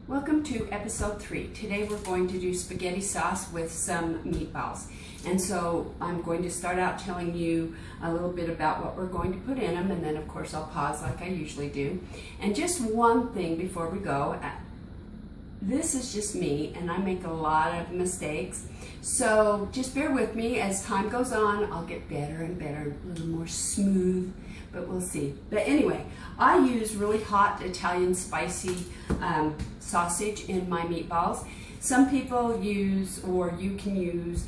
Welcome to episode 3. Today we're going to do spaghetti sauce with some meatballs. And so I'm going to start out telling you a little bit about what we're going to put in them, and then of course I'll pause like I usually do. And just one thing before we go, this is just me and I make a lot of mistakes. So just bear with me. As time goes on, I'll get better and better, a little more smooth, but we'll see. But anyway, I use really hot Italian spicy sausage in my meatballs. Some people use, or you can use,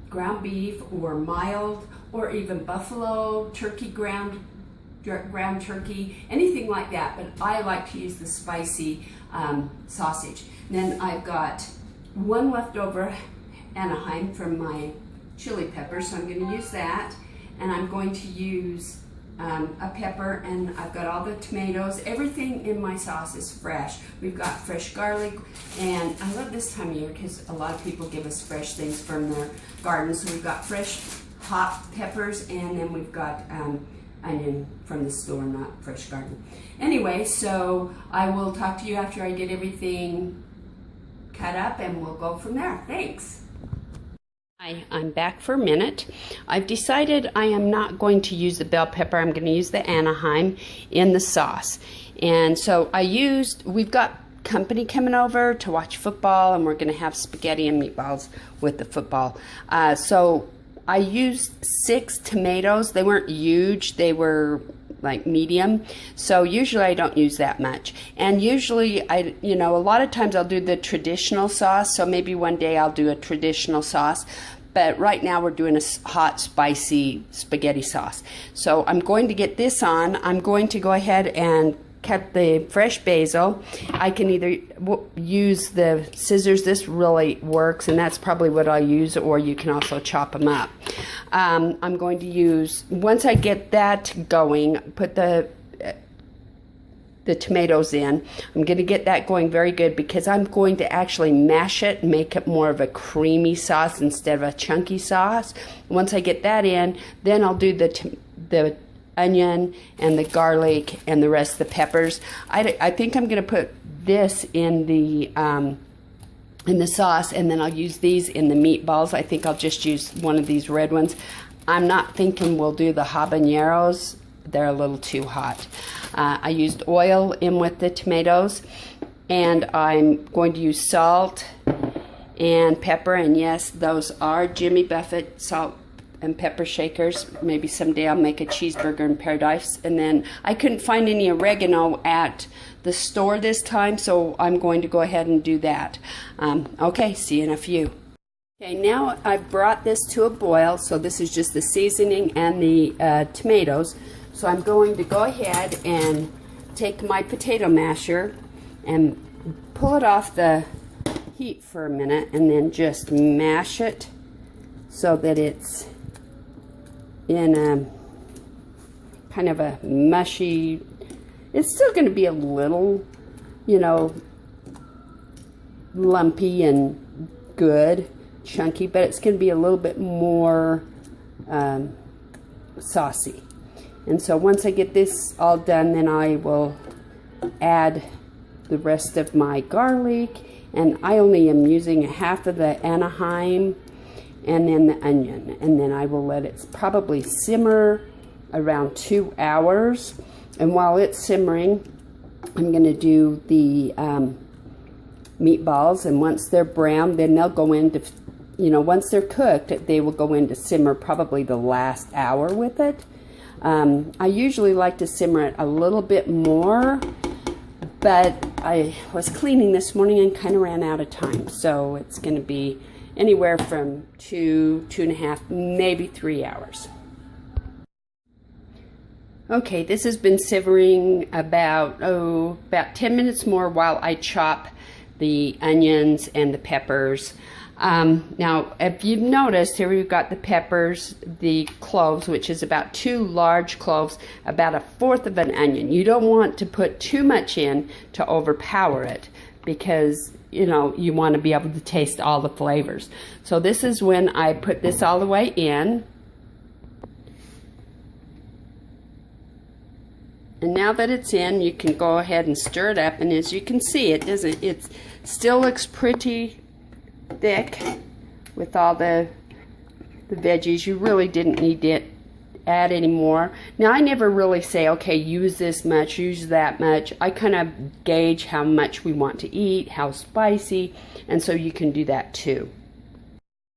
ground beef or mild, or even buffalo, turkey, ground turkey, anything like that. But I like to use the spicy sausage. And then I've got one leftover Anaheim from my chili pepper, so I'm going to use that. And I'm going to use a pepper, and I've got all the tomatoes. Everything in my sauce is fresh. We've got fresh garlic, and I love this time of year because a lot of people give us fresh things from their gardens. So we've got fresh hot peppers, and then we've got onion from the store, not fresh garden. Anyway, so I will talk to you after I get everything cut up, and we'll go from there. Thanks. Hi, I'm back for a minute. I've decided I am not going to use the bell pepper. I'm going to use the Anaheim in the sauce. And so we've got company coming over to watch football, and we're going to have spaghetti and meatballs with the football. So I used 6 tomatoes. They weren't huge. They were like medium. So usually I don't use that much. And usually a lot of times I'll do the traditional sauce. So maybe one day I'll do a traditional sauce. But right now we're doing a hot, spicy spaghetti sauce. So I'm going to get this on. I'm going to go ahead and cut the fresh basil. I can either use the scissors. This really works, and that's probably what I'll use, or you can also chop them up. I'm going to use, once I get that going, put the tomatoes in. I'm going to get that going very good because I'm going to actually mash it and make it more of a creamy sauce instead of a chunky sauce. Once I get that in, then I'll do the onion and the garlic and the rest of the peppers. I think I'm going to put this in the sauce, and then I'll use these in the meatballs. I think I'll just use one of these red ones. I'm not thinking we'll do the habaneros. They're a little too hot. I used oil in with the tomatoes, and I'm going to use salt and pepper, and yes, those are Jimmy Buffett salt and pepper shakers. Maybe someday I'll make a cheeseburger in paradise. And then I couldn't find any oregano at the store this time, so I'm going to go ahead and do that. Okay, see you in a few. Okay, now I've brought this to a boil, so this is just the seasoning and the tomatoes. So I'm going to go ahead and take my potato masher and pull it off the heat for a minute, and then just mash it so that it's in a kind of a mushy, it's still going to be a little, lumpy and good, chunky, but it's going to be a little bit more saucy. And so once I get this all done, then I will add the rest of my garlic, and I only am using half of the Anaheim and then the onion, and then I will let it probably simmer around 2 hours. And while it's simmering, I'm going to do the meatballs, and once they're brown, then they'll go into, once they're cooked, they will go into simmer probably the last hour with it. I usually like to simmer it a little bit more, but I was cleaning this morning and kind of ran out of time, so it's going to be anywhere from 2.5, maybe 3 hours. Okay, this has been simmering about 10 minutes more while I chop the onions and the peppers. Now, if you've noticed, here we've got the peppers, the cloves, which is about 2 large cloves, about 1/4 of an onion. You don't want to put too much in to overpower it, because you want to be able to taste all the flavors. So this is when I put this all the way in. And now that it's in, you can go ahead and stir it up, and as you can see, it still looks pretty thick with all the veggies. You really didn't need to add any more. Now, I never really say, okay, use this much, use that much. I kind of gauge how much we want to eat, how spicy, and so you can do that too.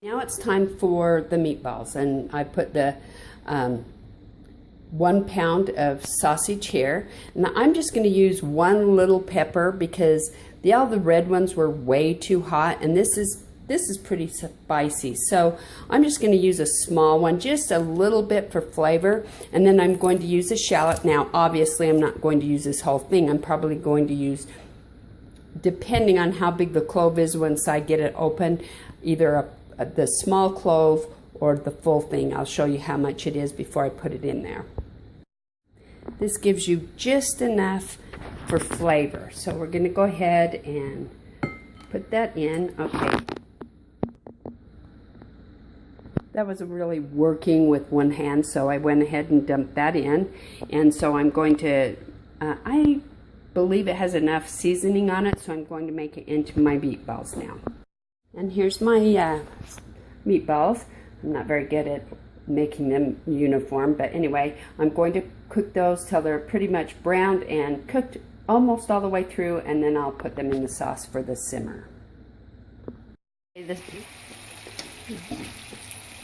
Now it's time for the meatballs, and I put the 1 pound of sausage here. Now I'm just going to use one little pepper because all the red ones were way too hot, and this is pretty spicy. So I'm just going to use a small one, just a little bit for flavor, and then I'm going to use a shallot. Now obviously I'm not going to use this whole thing. I'm probably going to use, depending on how big the clove is once I get it open, either the small clove or the full thing. I'll show you how much it is before I put it in there. This gives you just enough for flavor. So we're going to go ahead and put that in. Okay. That was really working with one hand, so I went ahead and dumped that in. And so I'm going to, I believe it has enough seasoning on it, so I'm going to make it into my meatballs now. And here's my meatballs. I'm not very good at making them uniform, but anyway, I'm going to cook those till they're pretty much browned and cooked almost all the way through, and then I'll put them in the sauce for the simmer. The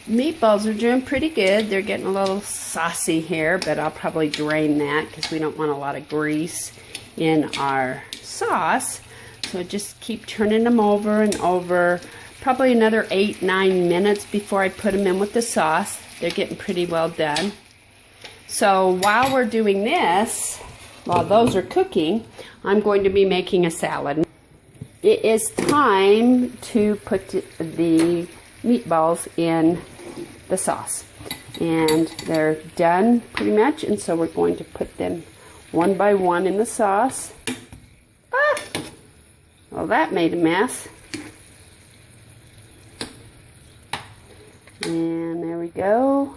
meatballs are doing pretty good. They're getting a little saucy here, but I'll probably drain that because we don't want a lot of grease in our sauce. So just keep turning them over and over. Probably another 8-9 minutes before I put them in with the sauce. They're getting pretty well done. So while we're doing this, while those are cooking, I'm going to be making a salad. It is time to put the meatballs in the sauce. And they're done pretty much, and so we're going to put them one by one in the sauce. Ah! Well, that made a mess. And there we go.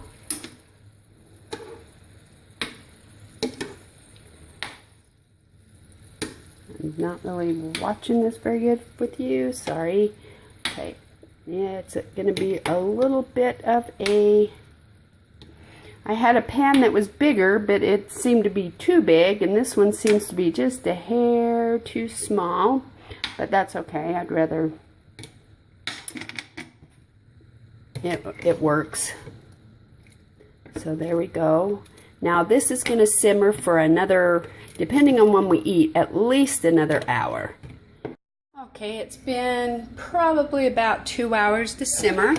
I'm not really watching this very good with you. Sorry. Okay. Yeah, it's going to be a little bit of a... I had a pan that was bigger, but it seemed to be too big, and this one seems to be just a hair too small. But that's okay. I'd rather... It works. So there we go. Now this is going to simmer for another, depending on when we eat, at least another hour. Okay, it's been probably about 2 hours to simmer.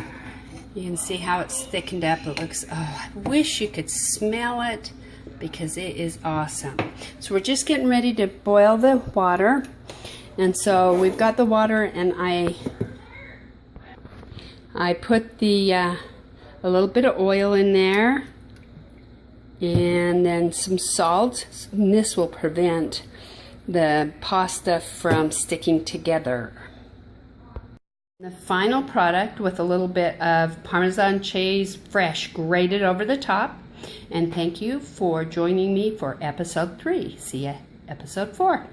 You can see how it's thickened up. It looks, oh, I wish you could smell it because it is awesome. So we're just getting ready to boil the water. And so we've got the water, and I put a little bit of oil in there, and then some salt, and this will prevent the pasta from sticking together. The final product with a little bit of Parmesan cheese fresh grated over the top. And thank you for joining me for episode 3. See ya episode 4.